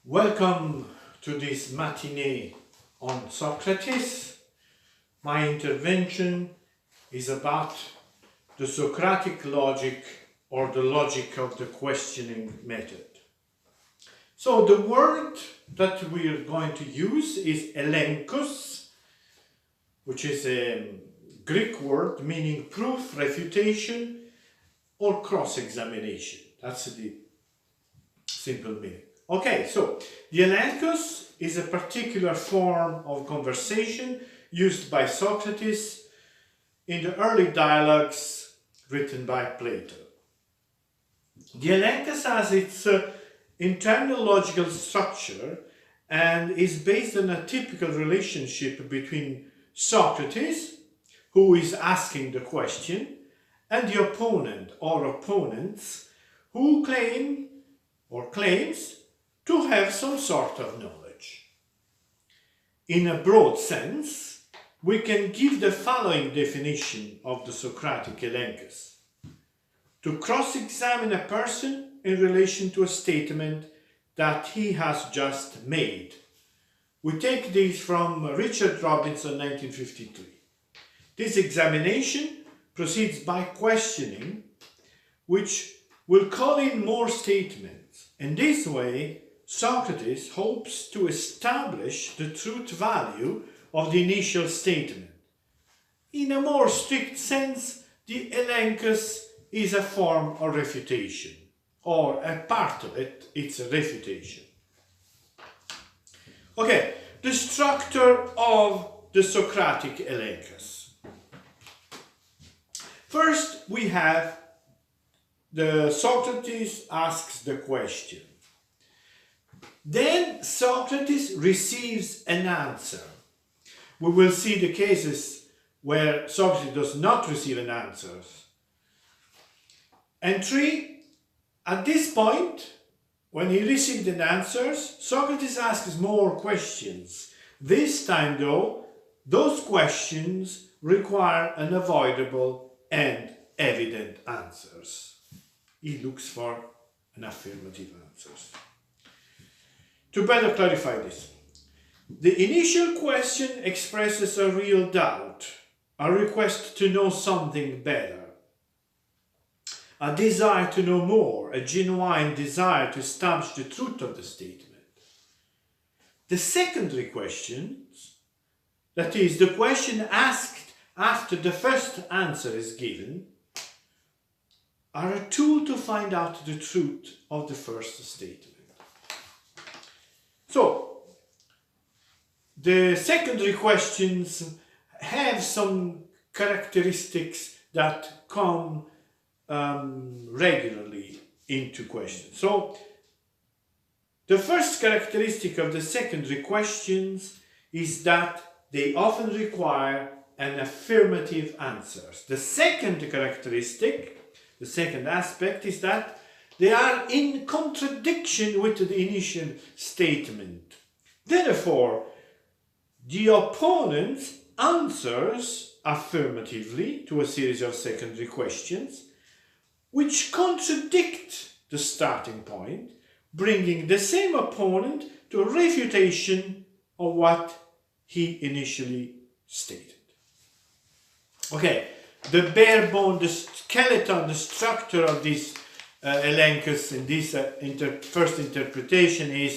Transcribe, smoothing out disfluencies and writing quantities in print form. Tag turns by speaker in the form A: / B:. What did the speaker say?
A: Welcome to this matinee on Socrates. My intervention is about the Socratic logic or the logic of the questioning method. So the word that we are going to use is elenkos, which is a Greek word meaning proof, refutation, or cross-examination. That's the simple meaning. Okay, so the elenkos is a particular form of conversation used by Socrates in the early dialogues written by Plato. The elenkos has its internal logical structure and is based on a typical relationship between Socrates, who is asking the question, and the opponent or opponents who claim or claims to have some sort of knowledge. In a broad sense, we can give the following definition of the Socratic elenkos: to cross-examine a person in relation to a statement that he has just made. We take these from Richard Robinson, 1953. This examination proceeds by questioning, which will call in more statements. In this way, Socrates hopes to establish the truth value of the initial statement. In a more strict sense, the elenkos is a form of refutation, or a part of it, it's a refutation. Okay, the structure of the Socratic elenkos. First, we have the Socrates asks the question. Then Socrates receives an answer. We will see the cases where Socrates does not receive an answer. And 3, at this point, when he received an answer, Socrates asks more questions. This time, though, those questions require unavoidable and evident answers. He looks for an affirmative answers. To better clarify this, the initial question expresses a real doubt, a request to know something better, a desire to know more, a genuine desire to establish the truth of the statement. The secondary questions, that is, the question asked after the first answer is given, are a tool to find out the truth of the first statement. So, the secondary questions have some characteristics that come regularly into question. So, the first characteristic of the secondary questions is that they often require an affirmative answer. The second characteristic, the second aspect, is that they are in contradiction with the initial statement. Therefore, the opponent answers affirmatively to a series of secondary questions which contradict the starting point, bringing the same opponent to a refutation of what he initially stated. Okay, the bare bone, the skeleton, the structure of this elenkos in this first interpretation is